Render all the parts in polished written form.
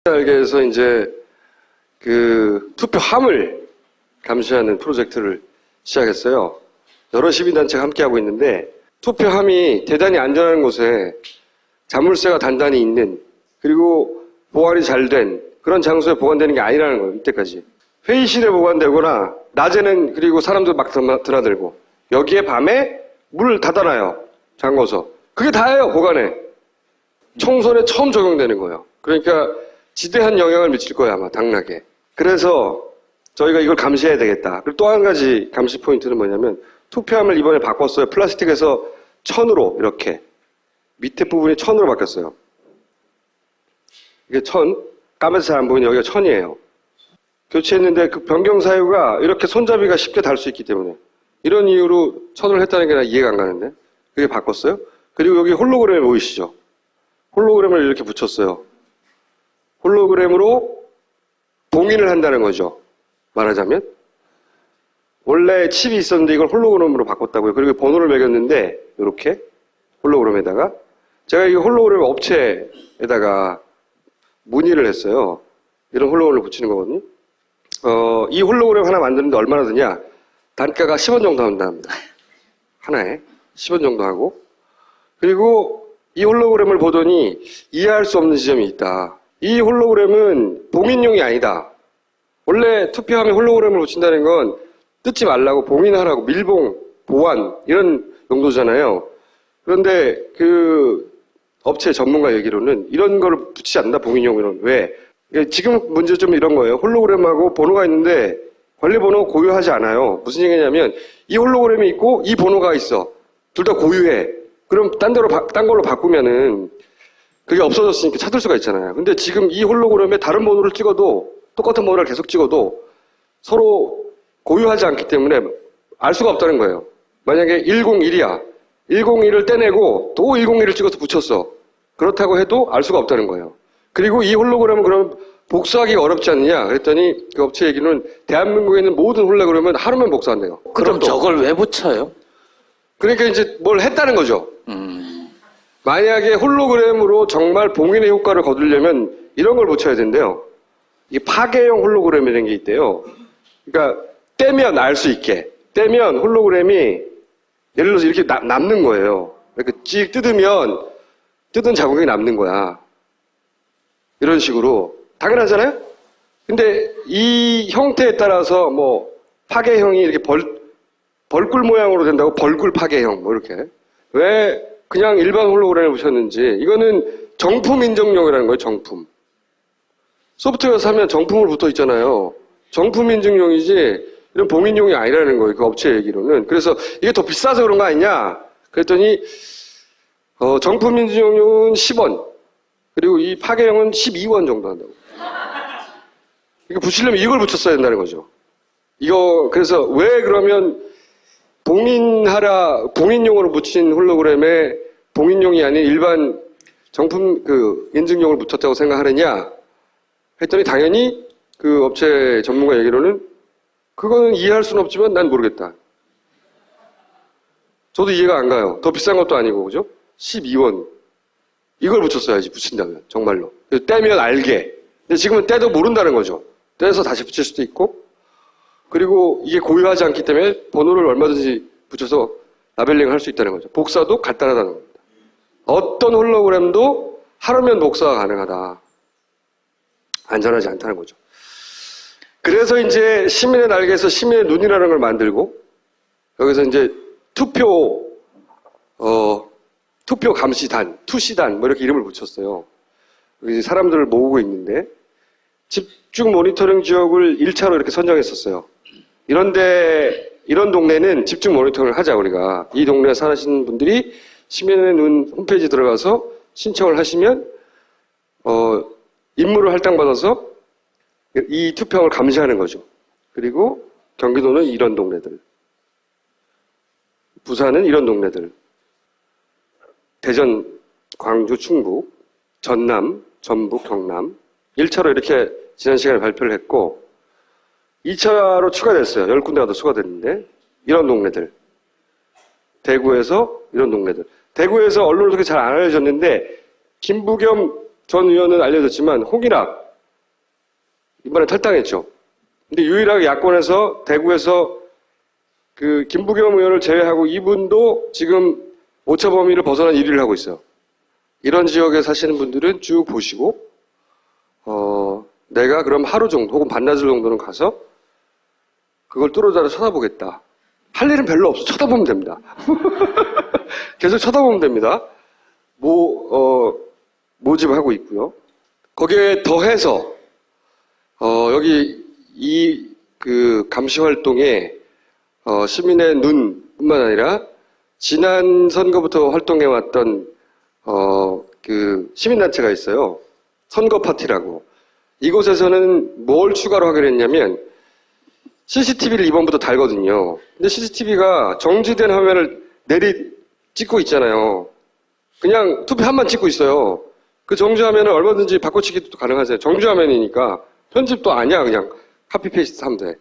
알게에서 이제 그 투표함을 감시하는 프로젝트를 시작했어요. 여러 시민단체가 함께하고 있는데 투표함이 대단히 안전한 곳에 자물쇠가 단단히 있는 그리고 보관이 잘 된 그런 장소에 보관되는 게 아니라는 거예요. 이때까지. 회의실에 보관되거나 낮에는 그리고 사람들 막 드나들고 여기에 밤에 문을 닫아놔요. 잠궈서. 그게 다예요. 보관에. 총선에 처음 적용되는 거예요. 그러니까 지대한 영향을 미칠 거예요. 아마 당락에. 그래서 저희가 이걸 감시해야 되겠다. 그리고 또 한 가지 감시 포인트는 뭐냐면 투표함을 이번에 바꿨어요. 플라스틱에서 천으로 이렇게 밑에 부분이 천으로 바뀌었어요. 이게 천, 까매서 잘 안 보이는 여기가 천이에요. 교체했는데 그 변경 사유가 이렇게 손잡이가 쉽게 달 수 있기 때문에 이런 이유로 천을 했다는 게 나 이해가 안 가는데 그게 바꿨어요. 그리고 여기 홀로그램 보이시죠? 홀로그램을 이렇게 붙였어요. 홀로그램으로 봉인을 한다는 거죠. 말하자면 원래 칩이 있었는데 이걸 홀로그램으로 바꿨다고요. 그리고 번호를 매겼는데 이렇게 홀로그램에다가 제가 이 홀로그램 업체에다가 문의를 했어요. 이런 홀로그램을 붙이는 거거든요. 이 홀로그램 하나 만드는데 얼마나 드냐? 단가가 10원 정도 한답니다. 하나에 10원 정도 하고 그리고 이 홀로그램을 보더니 이해할 수 없는 지점이 있다. 이 홀로그램은 봉인용이 아니다. 원래 투표함에 홀로그램을 붙인다는 건 뜯지 말라고 봉인하라고 밀봉, 보완 이런 용도잖아요. 그런데 그 업체 전문가 얘기로는 이런 걸 붙이지 않는다. 봉인용으로는. 왜? 지금 문제점은 이런 거예요. 홀로그램하고 번호가 있는데 관리번호 고유하지 않아요. 무슨 얘기냐면 이 홀로그램이 있고 이 번호가 있어. 둘 다 고유해. 그럼 딴 걸로 바꾸면은 그게 없어졌으니까 찾을 수가 있잖아요. 근데 지금 이 홀로그램에 다른 번호를 찍어도 똑같은 번호를 계속 찍어도 서로 고유하지 않기 때문에 알 수가 없다는 거예요. 만약에 101이야. 101을 떼내고 또 101을 찍어서 붙였어. 그렇다고 해도 알 수가 없다는 거예요. 그리고 이 홀로그램은 그럼 복사하기가 어렵지 않느냐? 그랬더니 그 업체 얘기는 대한민국에 있는 모든 홀로그램은 하루면 복사한대요. 그럼 저걸 왜 붙여요? 그러니까 이제 뭘 했다는 거죠. 만약에 홀로그램으로 정말 봉인의 효과를 거두려면 이런 걸 붙여야 된대요. 이 파괴형 홀로그램이라는 게 있대요. 그러니까 떼면 알 수 있게. 떼면 홀로그램이 예를 들어서 이렇게 남는 거예요. 이렇게 찍 뜯으면 뜯은 자국이 남는 거야. 이런 식으로. 당연하잖아요? 근데 이 형태에 따라서 뭐 파괴형이 이렇게 벌꿀 모양으로 된다고 벌꿀 파괴형 뭐 이렇게. 왜 그냥 일반 홀로그램을 붙였는지 이거는 정품 인증용이라는 거예요. 정품. 소프트웨어 사면 정품으로 붙어 있잖아요. 정품 인증용이지 이런 봉인용이 아니라는 거예요. 그 업체 얘기로는. 그래서 이게 더 비싸서 그런 거 아니냐? 그랬더니 정품 인증용은 10원 그리고 이 파괴형은 12원 정도 한다고. 이거 붙이려면 이걸 붙였어야 된다는 거죠. 이거 그래서 왜 그러면 봉인용으로 붙인 홀로그램에 봉인용이 아닌 일반 정품 그 인증용을 붙였다고 생각하느냐 했더니 당연히 그 업체 전문가 얘기로는 그거는 이해할 수는 없지만 난 모르겠다. 저도 이해가 안 가요. 더 비싼 것도 아니고 그죠? 12원 이걸 붙였어야지 붙인다면 정말로. 떼면 알게. 근데 지금은 떼도 모른다는 거죠. 떼서 다시 붙일 수도 있고 그리고 이게 고유하지 않기 때문에 번호를 얼마든지 붙여서 라벨링을 할 수 있다는 거죠. 복사도 간단하다는 겁니다. 어떤 홀로그램도 하루면 복사가 가능하다. 안전하지 않다는 거죠. 그래서 이제 시민의 날개에서 시민의 눈이라는 걸 만들고 여기서 이제 투표 감시단, 투시단 뭐 이렇게 이름을 붙였어요. 사람들을 모으고 있는데 집중 모니터링 지역을 1차로 이렇게 선정했었어요. 이런 동네는 집중 모니터링을 하자 우리가. 이 동네에 사시는 분들이 시민의 눈 홈페이지 들어가서 신청을 하시면 임무를 할당받아서 이 투표함을 감시하는 거죠. 그리고 경기도는 이런 동네들, 부산은 이런 동네들, 대전, 광주, 충북, 전남, 전북, 경남 1차로 이렇게 지난 시간에 발표를 했고 2차로 추가됐어요. 10군데가 더 추가됐는데 이런 동네들, 대구에서 이런 동네들. 대구에서 언론으로 그렇게 잘 안 알려졌는데 김부겸 전 의원은 알려졌지만 홍일학 이번에 탈당했죠. 근데 유일하게 야권에서 대구에서 그 김부겸 의원을 제외하고 이분도 지금 오차 범위를 벗어난 1위를 하고 있어요. 이런 지역에 사시는 분들은 쭉 보시고 내가 그럼 하루 정도 혹은 반나절 정도는 가서 그걸 뚫어져라 쳐다보겠다. 할 일은 별로 없어. 쳐다보면 됩니다. 계속 쳐다보면 됩니다. 모집하고 있고요. 거기에 더해서 여기 그 감시 활동에 시민의 눈뿐만 아니라 지난 선거부터 활동해왔던 그 시민단체가 있어요. 선거 파티라고. 이곳에서는 뭘 추가로 하기로 했냐면 CCTV를 이번부터 달거든요. 근데 CCTV가 정지된 화면을 찍고 있잖아요. 그냥 투표함만 찍고 있어요. 그 정지화면은 얼마든지 바꿔치기도 가능하세요. 정지화면이니까 편집도 아니야. 그냥 카피 페이스트 하면 돼.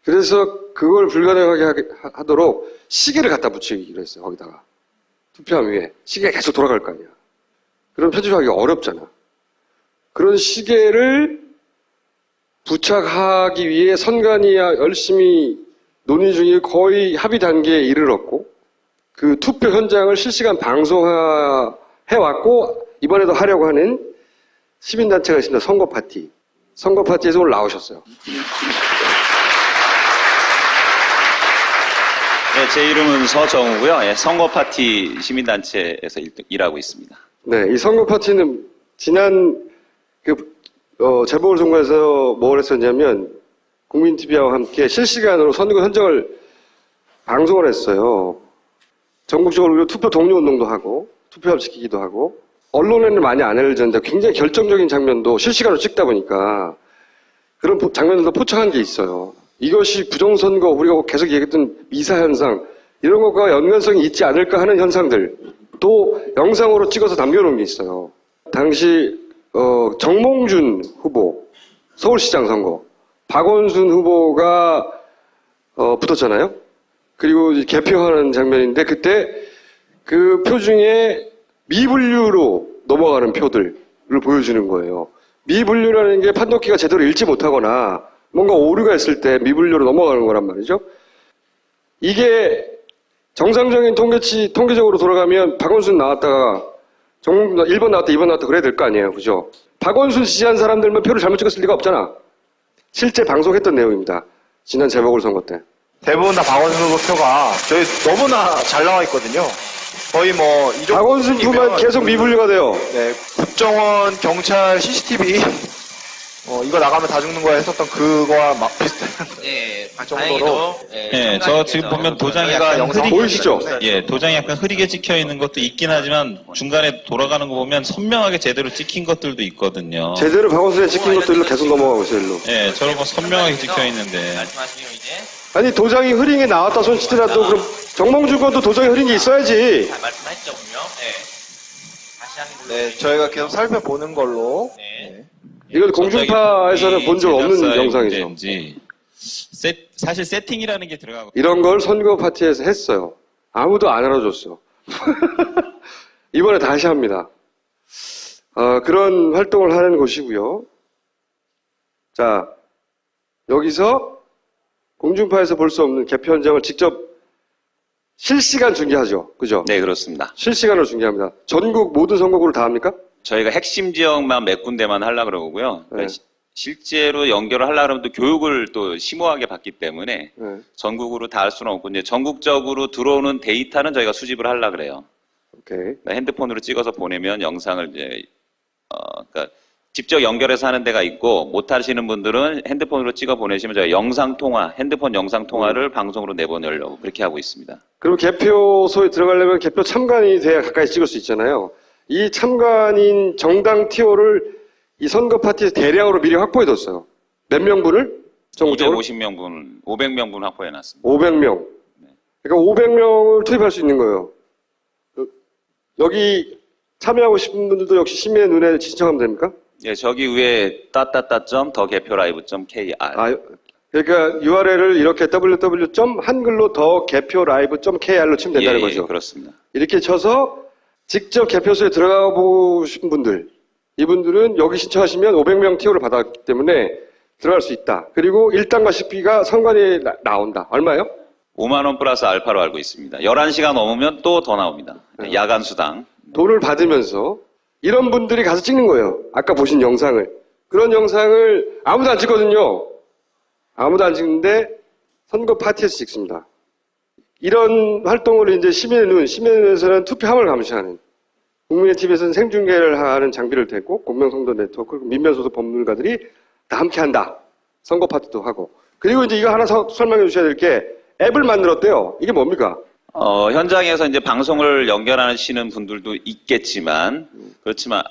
그래서 그걸 불가능하게 하도록 시계를 갖다 붙이기로 했어요. 거기다가. 투표함 위에. 시계가 계속 돌아갈 거 아니야. 그럼 편집하기가 어렵잖아. 그런 시계를 부착하기 위해 선관위와 열심히 논의 중에 거의 합의 단계에 이르렀고 그 투표 현장을 실시간 방송해왔고 이번에도 하려고 하는 시민단체가 있습니다. 선거 파티. 선거 파티에서 오늘 나오셨어요. 네, 제 이름은 서정우고요. 예, 선거 파티 시민단체에서 일하고 있습니다. 네, 이 선거 파티는 지난 재보궐선거에서 뭘 했었냐면 국민TV와 함께 실시간으로 선거 현장을 방송을 했어요. 전국적으로 투표 동료 운동도 하고 투표함 지키기도 하고 언론에는 많이 안 알려졌는데 굉장히 결정적인 장면도 실시간으로 찍다 보니까 그런 장면들도 포착한 게 있어요. 이것이 부정선거 우리가 계속 얘기했던 미사현상 이런 것과 연관성이 있지 않을까 하는 현상들 또 영상으로 찍어서 남겨놓은 게 있어요. 당시 정몽준 후보 서울시장 선거 박원순 후보가 붙었잖아요. 그리고 개표하는 장면인데 그때 그 표 중에 미분류로 넘어가는 표들을 보여주는 거예요. 미분류라는 게 판독기가 제대로 읽지 못하거나 뭔가 오류가 있을 때 미분류로 넘어가는 거란 말이죠. 이게 정상적인 통계적으로 돌아가면 박원순 나왔다가 1번 나왔다 2번 나왔다 그래야 될 거 아니에요. 그죠? 박원순 지지한 사람들만 표를 잘못 찍었을 리가 없잖아. 실제 방송했던 내용입니다. 지난 재보궐선거 때. 대부분 다 박원순 후보 표가 저희 너무나 잘 나와 있거든요. 거의 뭐 이 정도 박원순 표만 계속 미분류가 돼요. 네, 국정원 경찰 CCTV 이거 나가면 다 죽는 거야 했었던 그거와 막 비슷한 예, 정도로. 네, 저 지금 보면 도장이 약간 영상 보이시죠? 예, 도장이 약간 흐리게 찍혀 있는 것도 있긴 하지만 중간에 돌아가는 거 보면 선명하게 제대로 찍힌 것들도 있거든요. 제대로 박원순에 찍힌 것들로 계속 넘어가고 있어요. 일로. 예, 저런 거 선명하게 찍혀 있는데. 말씀하시면 이제 아니 도장이 흐린 게 나왔다 손치더라도 그럼 정몽준 것도 도장이 흐린 게 있어야지. 잘 말씀하셨죠, 분명. 네. 다시 하는 걸로. 네, 저희가 계속 살펴보는 걸로. 네. 이건 공중파에서는 본 적 없는 영상이죠. 문제인지 사실 세팅이라는 게 들어가고. 이런 걸 선거 파티에서 했어요. 아무도 안 알아줬어. 이번에 다시 합니다. 그런 활동을 하는 곳이고요. 자, 여기서 공중파에서 볼 수 없는 개표 현장을 직접 실시간 중계하죠. 그죠? 네, 그렇습니다. 실시간으로 중계합니다. 전국 모든 선거구를 다 합니까? 저희가 핵심 지역만 몇 군데만 하려고 그러고요. 그러니까 네. 실제로 연결을 하려고 하면 또 교육을 또 심오하게 받기 때문에 네. 전국으로 다 할 수는 없고 이제 전국적으로 들어오는 데이터는 저희가 수집을 하려고 그래요. 오케이. 그러니까 핸드폰으로 찍어서 보내면 영상을 이제 그러니까 직접 연결해서 하는 데가 있고 못 하시는 분들은 핸드폰으로 찍어 보내시면 저희가 영상 통화, 핸드폰 영상 통화를 방송으로 내보내려고 그렇게 하고 있습니다. 그럼 개표소에 들어가려면 개표 참관이 돼야 가까이 찍을 수 있잖아요. 이 참관인 정당 티오를 이 선거 파티에서 대량으로 미리 확보해뒀어요. 몇 명분을? 전국적으로? 500명분 확보해놨습니다. 500명. 그러니까 500명을 투입할 수 있는 거예요. 여기 참여하고 싶은 분들도 역시 시민의 눈에 신청하면 됩니까? 예, 저기 위에 .더개표라이브.kr. 그러니까 URL을 이렇게 www. 한글로 더개표라이브.kr로 치면 된다는 거죠. 그렇습니다. 이렇게 쳐서 직접 개표소에 들어가 보고 싶은 분들, 이분들은 여기 신청하시면 500명 티오를 받았기 때문에 들어갈 수 있다. 그리고 일당과 식비가 선관위에 나온다. 얼마요? 5만 원 플러스 알파로 알고 있습니다. 11시간 넘으면 또 더 나옵니다. 네. 야간 수당. 돈을 받으면서 이런 분들이 가서 찍는 거예요. 아까 보신 영상을. 그런 영상을 아무도 안 찍거든요. 아무도 안 찍는데 선거 파티에서 찍습니다. 이런 활동을 이제 시민의 눈에서는 투표함을 감시하는, 국민의 TV에서는 생중계를 하는 장비를 대고 공명성도 네트워크, 민변소속 법률가들이 다 함께 한다. 선거 파티도 하고. 그리고 이제 이거 하나 설명해 주셔야 될 게 앱을 만들었대요. 이게 뭡니까? 현장에서 이제 방송을 연결하시는 분들도 있겠지만,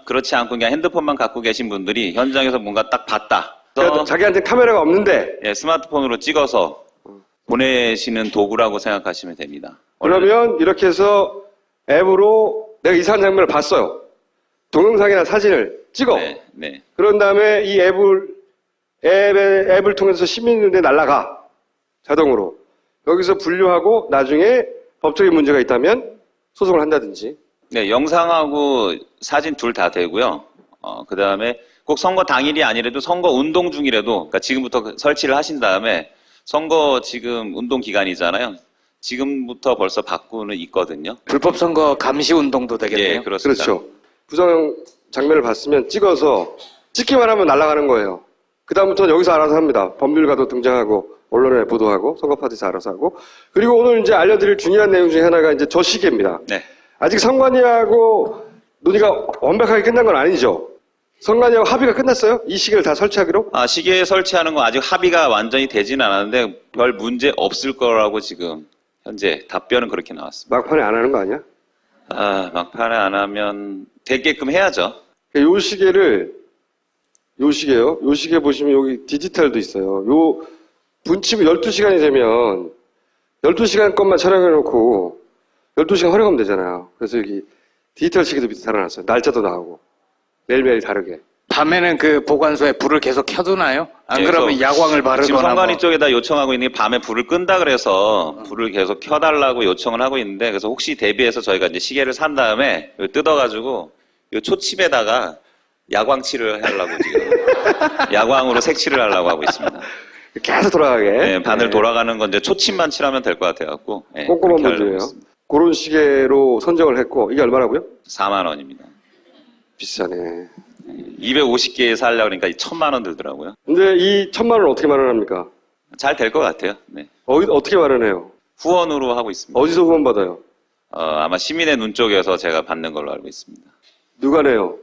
그렇지 않고 그냥 핸드폰만 갖고 계신 분들이 현장에서 뭔가 딱 봤다. 그러니까 자기한테 카메라가 없는데 예, 스마트폰으로 찍어서 보내시는 도구라고 생각하시면 됩니다. 그러면 이렇게 해서 앱으로 내가 이상한 장면을 봤어요. 동영상이나 사진을 찍어. 네, 네. 그런 다음에 이 앱을 통해서 시민 눈에 날아가. 자동으로. 여기서 분류하고 나중에 법적인 문제가 있다면 소송을 한다든지. 네, 영상하고 사진 둘 다 되고요. 그 다음에 꼭 선거 당일이 아니라도 선거 운동 중이라도, 그러니까 지금부터 설치를 하신 다음에 선거 지금 운동 기간이잖아요. 지금부터 벌써 바꾸는 있거든요. 불법 선거 감시 운동도 되겠네요. 예, 그렇습니다. 그렇죠. 부정 장면을 봤으면 찍어서 찍기만 하면 날아가는 거예요. 그다음부터는 여기서 알아서 합니다. 법률가도 등장하고 언론에 보도하고 선거 파티에서 알아서 하고. 그리고 오늘 이제 알려드릴 중요한 내용 중에 하나가 이제 저 시계입니다. 네. 아직 선관위하고 논의가 완벽하게 끝난 건 아니죠. 선관위하고 합의가 끝났어요? 이 시계를 다 설치하기로? 시계 설치하는 거 아직 합의가 완전히 되지는 않았는데 별 문제 없을 거라고 지금 현재 답변은 그렇게 나왔습니다. 막판에 안 하는 거 아니야? 막판에 안 하면 되게끔 해야죠. 요 시계를, 요 시계요. 요 시계 보시면 여기 디지털도 있어요. 요 분치면 12시간이 되면 12시간 것만 촬영해 놓고 12시간 활용하면 되잖아요. 그래서 여기 디지털 시계도 밑에 달아놨어요. 날짜도 나오고. 매일매일 다르게. 밤에는 그 보관소에 불을 계속 켜두나요? 안 네, 그러면 야광을 바르거나 지금 선관위 뭐. 쪽에다 요청하고 있는 게 밤에 불을 끈다 그래서 불을 계속 켜달라고 요청을 하고 있는데, 그래서 혹시 대비해서 저희가 이제 시계를 산 다음에 뜯어가지고 요 초칩에다가 야광칠을 하려고 지금 야광으로 색칠을 하려고 하고 있습니다. 계속 돌아가게. 네, 바늘 돌아가는 건 이제 초칩만 칠하면 될 것 같아갖고. 네, 꼼꼼한 그렇게 하려고 문제예요. 있습니다. 그런 시계로 선정을 했고 이게 얼마라고요? 4만 원입니다. 비싸네. 250개 살려고 그러니까 1,000만 원 들더라고요. 근데 이 1,000만 원 어떻게 마련합니까? 잘 될 것 같아요. 네. 어떻게 마련해요? 후원으로 하고 있습니다. 어디서 후원 받아요? 아마 시민의 눈 쪽에서 제가 받는 걸로 알고 있습니다. 누가 내요?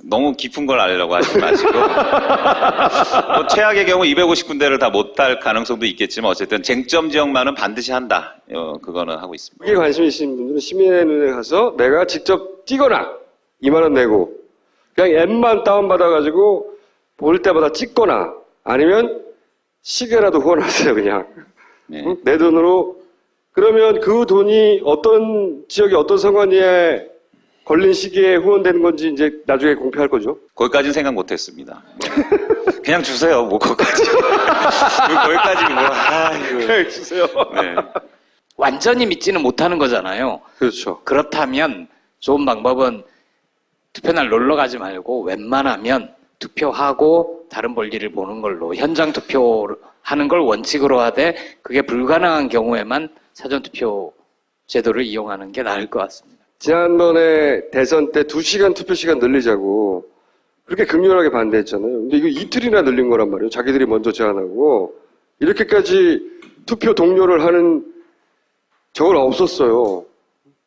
너무 깊은 걸 알려고 하지 마시고 뭐 최악의 경우 250군데를 다 못 달 가능성도 있겠지만 어쨌든 쟁점 지역만은 반드시 한다. 그거는 하고 있습니다. 여기에 관심 있으신 분들은 시민의 눈에 가서 내가 직접 뛰거나 2만 원 내고 그냥 앱만 다운받아가지고 볼 때마다 찍거나 아니면 시계라도 후원하세요 그냥. 네. 응? 내 돈으로. 그러면 그 돈이 어떤 지역에 어떤 선관위에 걸린 시기에 후원되는 건지 이제 나중에 공표할 거죠. 거기까지는 생각 못했습니다. 그냥 주세요. 뭐 거기까지. 거기까지 뭐. 그냥 주세요. 네. 완전히 믿지는 못하는 거잖아요. 그렇죠. 그렇다면 좋은 방법은 투표날 놀러 가지 말고 웬만하면 투표하고 다른 볼일을 보는 걸로 현장 투표하는 걸 원칙으로 하되 그게 불가능한 경우에만 사전투표 제도를 이용하는 게 나을 것 같습니다. 지난번에 대선 때 2시간 투표 시간 늘리자고 그렇게 극렬하게 반대했잖아요. 근데 이거 이틀이나 늘린 거란 말이에요. 자기들이 먼저 제안하고 이렇게까지 투표 동료를 하는 저건 없었어요.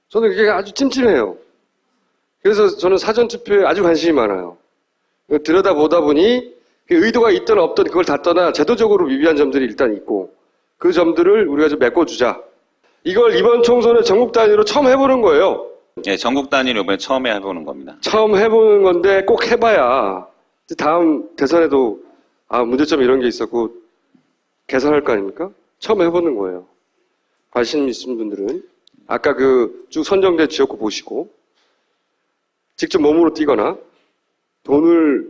저는 그게 아주 찜찜해요. 그래서 저는 사전투표에 아주 관심이 많아요. 들여다보다 보니 그 의도가 있든 없든 그걸 다 떠나 제도적으로 미비한 점들이 일단 있고 그 점들을 우리가 좀 메꿔주자. 이걸 이번 총선에 전국 단위로 처음 해보는 거예요. 네, 전국 단위로 이번에 처음에 해보는 겁니다. 처음 해보는 건데 꼭 해봐야 다음 대선에도 문제점 이런 게 있었고 개선할 거 아닙니까? 처음 해보는 거예요. 관심 있으신 분들은 아까 그 쭉 선정된 지역구 보시고 직접 몸으로 뛰거나 돈을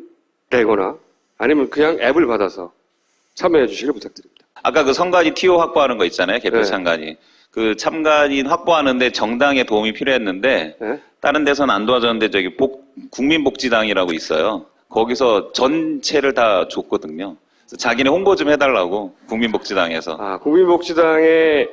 내거나 아니면 그냥 앱을 받아서 참여해 주시길 부탁드립니다. 아까 그 선관위 TO 확보하는 거 있잖아요. 개표 네. 참관인. 그 참관인 확보하는데 정당의 도움이 필요했는데 네? 다른 데서는 안 도와줬는데 저기 국민복지당이라고 있어요. 거기서 전체를 다 줬거든요. 자기네 홍보 좀 해달라고 국민복지당에서. 아, 국민복지당의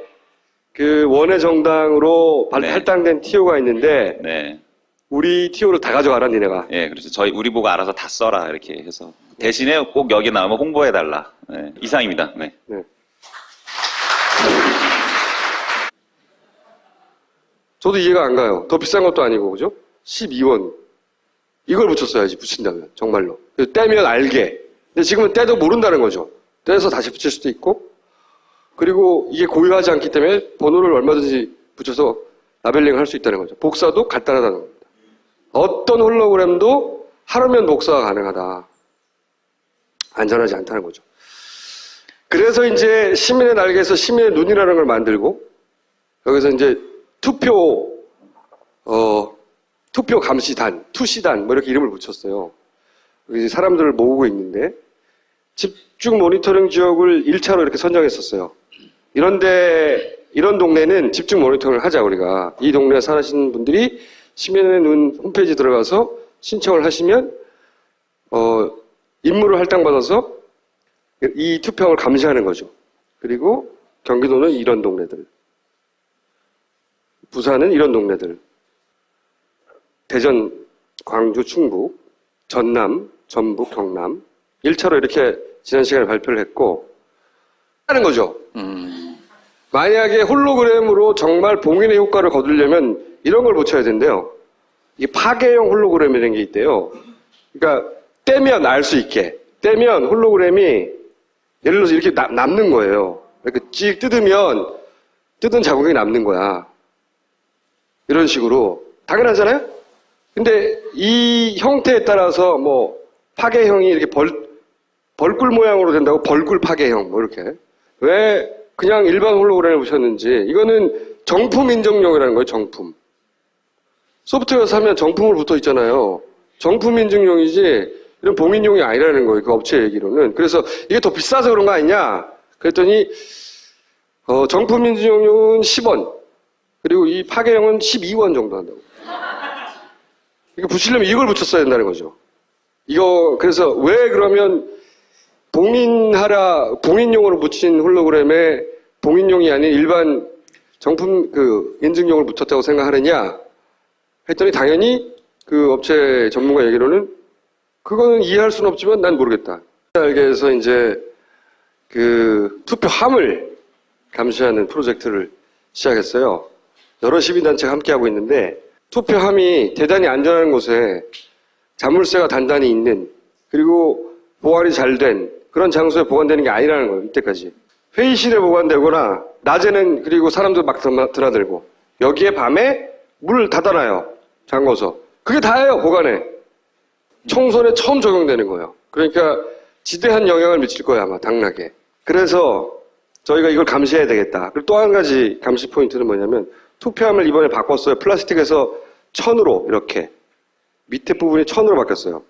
그 원외 정당으로 네. 할당된 TO가 있는데 네. 우리 TO를 다 가져가라 니네가. 예, 그래서 우리 보고 알아서 다 써라 이렇게 해서 대신에 꼭 여기 나오면 홍보해달라. 네, 이상입니다. 네. 네. 저도 이해가 안 가요. 더 비싼 것도 아니고, 그죠? 12원. 이걸 붙였어야지, 붙인다면. 정말로. 떼면 알게. 근데 지금은 떼도 모른다는 거죠. 떼서 다시 붙일 수도 있고, 그리고 이게 고유하지 않기 때문에 번호를 얼마든지 붙여서 라벨링을 할 수 있다는 거죠. 복사도 간단하다는 겁니다. 어떤 홀로그램도 하루면 복사가 가능하다. 안전하지 않다는 거죠. 그래서 이제 시민의 날개에서 시민의 눈이라는 걸 만들고, 여기서 이제 투표 감시단, 투시단, 뭐 이렇게 이름을 붙였어요. 이제 사람들을 모으고 있는데, 집중 모니터링 지역을 1차로 이렇게 선정했었어요. 이런 동네는 집중 모니터링을 하자, 우리가. 이 동네에 사시는 분들이 시민의 눈 홈페이지 들어가서 신청을 하시면, 임무를 할당받아서 이 투표를 감시하는 거죠. 그리고 경기도는 이런 동네들. 부산은 이런 동네들. 대전, 광주, 충북, 전남, 전북, 경남. 1차로 이렇게 지난 시간에 발표를 했고, 하는 거죠. 만약에 홀로그램으로 정말 봉인의 효과를 거두려면 이런 걸 붙여야 된대요. 이 파괴형 홀로그램이라는 게 있대요. 그러니까 떼면 알 수 있게. 떼면 홀로그램이 예를 들어서 이렇게 남는 거예요. 이렇게 찍 뜯으면 뜯은 자국이 남는 거야. 이런 식으로. 당연하잖아요? 근데 이 형태에 따라서 뭐 파괴형이 이렇게 벌꿀 모양으로 된다고 벌꿀 파괴형 뭐 이렇게. 왜 그냥 일반 홀로그램을 붙였는지. 이거는 정품 인증용이라는 거예요. 정품. 소프트웨어 사면 정품으로 붙어 있잖아요. 정품 인증용이지 이런 봉인용이 아니라는 거예요. 그 업체 얘기로는. 그래서 이게 더 비싸서 그런 거 아니냐? 그랬더니 정품 인증용은 10원. 그리고 이 파괴형은 12원 정도 한다고. 이거 붙이려면 이걸 붙였어야 된다는 거죠. 이거 그래서 왜 그러면 봉인용으로 붙인 홀로그램에 봉인용이 아닌 일반 정품 인증용을 붙였다고 생각하느냐 했더니 당연히 그 업체 전문가 얘기로는 그거는 이해할 수는 없지만 난 모르겠다. 알게에서 이제 그 투표함을 감시하는 프로젝트를 시작했어요. 여러 시민단체가 함께하고 있는데 투표함이 대단히 안전한 곳에 자물쇠가 단단히 있는 그리고 보관이 잘 된 그런 장소에 보관되는 게 아니라는 거예요. 이때까지. 회의실에 보관되거나 낮에는 그리고 사람들 막 드나들고 여기에 밤에 문을 닫아놔요. 잠궈서. 그게 다예요. 보관에. 총선에 처음 적용되는 거예요. 그러니까 지대한 영향을 미칠 거예요. 아마 당락에. 그래서 저희가 이걸 감시해야 되겠다. 그리고 또 한 가지 감시 포인트는 뭐냐면 투표함을 이번에 바꿨어요. 플라스틱에서 천으로 이렇게. 밑에 부분이 천으로 바뀌었어요.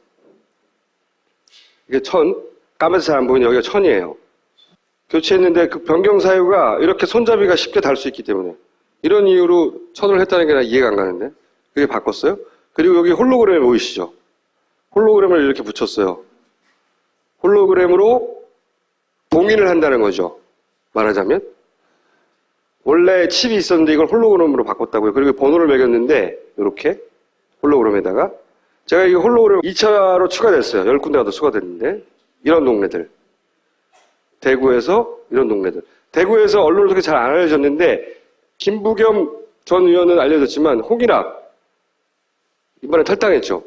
이게 천. 까매서 잘 안 보이는 여기가 천이에요. 교체했는데 그 변경 사유가 이렇게 손잡이가 쉽게 달 수 있기 때문에. 이런 이유로 천을 했다는 게 나 이해가 안 가는데. 그게 바꿨어요. 그리고 여기 홀로그램 보이시죠? 홀로그램을 이렇게 붙였어요. 홀로그램으로 봉인을 한다는 거죠. 말하자면. 원래 칩이 있었는데 이걸 홀로그램으로 바꿨다고요. 그리고 번호를 매겼는데 이렇게 홀로그램에다가 제가 이 홀로그램 2차로 추가됐어요. 10군데가 더 추가됐는데 이런 동네들. 대구에서 이런 동네들. 대구에서 언론을 그렇게 잘 안 알려졌는데 김부겸 전 의원은 알려졌지만 홍일학 이번에 탈당했죠.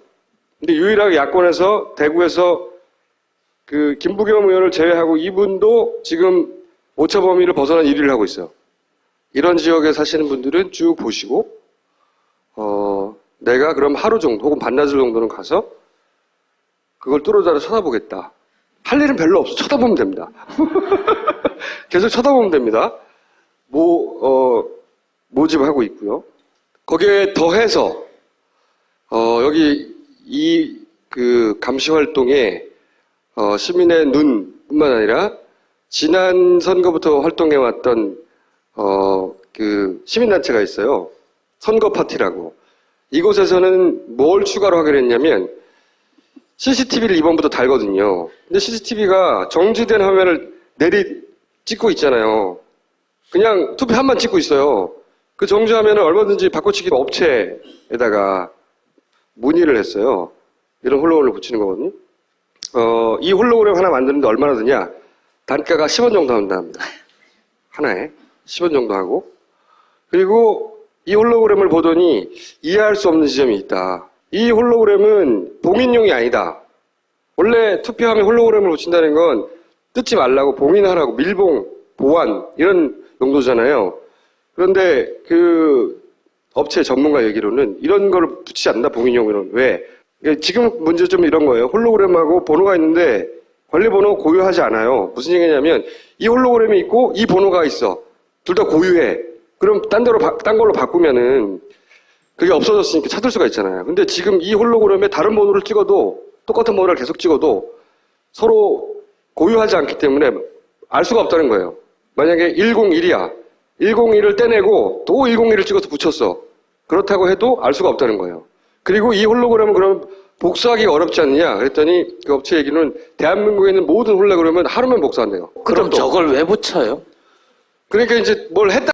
근데 유일하게 야권에서 대구에서 그 김부겸 의원을 제외하고 이분도 지금 오차 범위를 벗어난 1위를 하고 있어요. 이런 지역에 사시는 분들은 쭉 보시고 내가 그럼 하루 정도 혹은 반나절 정도는 가서 그걸 뚫어져라 쳐다보겠다. 할 일은 별로 없어. 쳐다보면 됩니다. 계속 쳐다보면 됩니다. 모집하고 있고요. 거기에 더해서 여기 이 그 감시 활동에 시민의 눈뿐만 아니라 지난 선거부터 활동해왔던 그 시민단체가 있어요. 선거 파티라고. 이곳에서는 뭘 추가로 하기로 했냐면 CCTV를 2번부터 달거든요. 근데 CCTV가 정지된 화면을 찍고 있잖아요. 그냥 투표함만 찍고 있어요. 그 정지 화면을 얼마든지 바꿔치기 업체에다가 문의를 했어요. 이런 홀로그램을 붙이는 거거든요. 이 홀로그램 하나 만드는데 얼마나 드냐? 단가가 10원 정도 한답니다. 하나에 10원 정도 하고. 그리고 이 홀로그램을 보더니 이해할 수 없는 지점이 있다. 이 홀로그램은 봉인용이 아니다. 원래 투표함에 홀로그램을 붙인다는 건 뜯지 말라고 봉인하라고 밀봉, 보완 이런 용도잖아요. 그런데 그 업체 전문가 얘기로는 이런 걸 붙이지 않는다, 봉인용으로는. 왜? 지금 문제점은 이런 거예요. 홀로그램하고 번호가 있는데 관리번호 고유하지 않아요. 무슨 얘기냐면 이 홀로그램이 있고 이 번호가 있어. 둘 다 고유해. 그럼 딴 걸로 바꾸면은 그게 없어졌으니까 찾을 수가 있잖아요. 근데 지금 이 홀로그램에 다른 번호를 찍어도 똑같은 번호를 계속 찍어도 서로 고유하지 않기 때문에 알 수가 없다는 거예요. 만약에 101이야. 101을 떼내고 또 101을 찍어서 붙였어. 그렇다고 해도 알 수가 없다는 거예요. 그리고 이 홀로그램은 그럼 복사하기가 어렵지 않느냐? 그랬더니 그 업체 얘기는 대한민국에 있는 모든 홀로그램은 하루면 복사한대요. 그럼 저걸 왜 붙여요? 그러니까 이제 뭘 했다.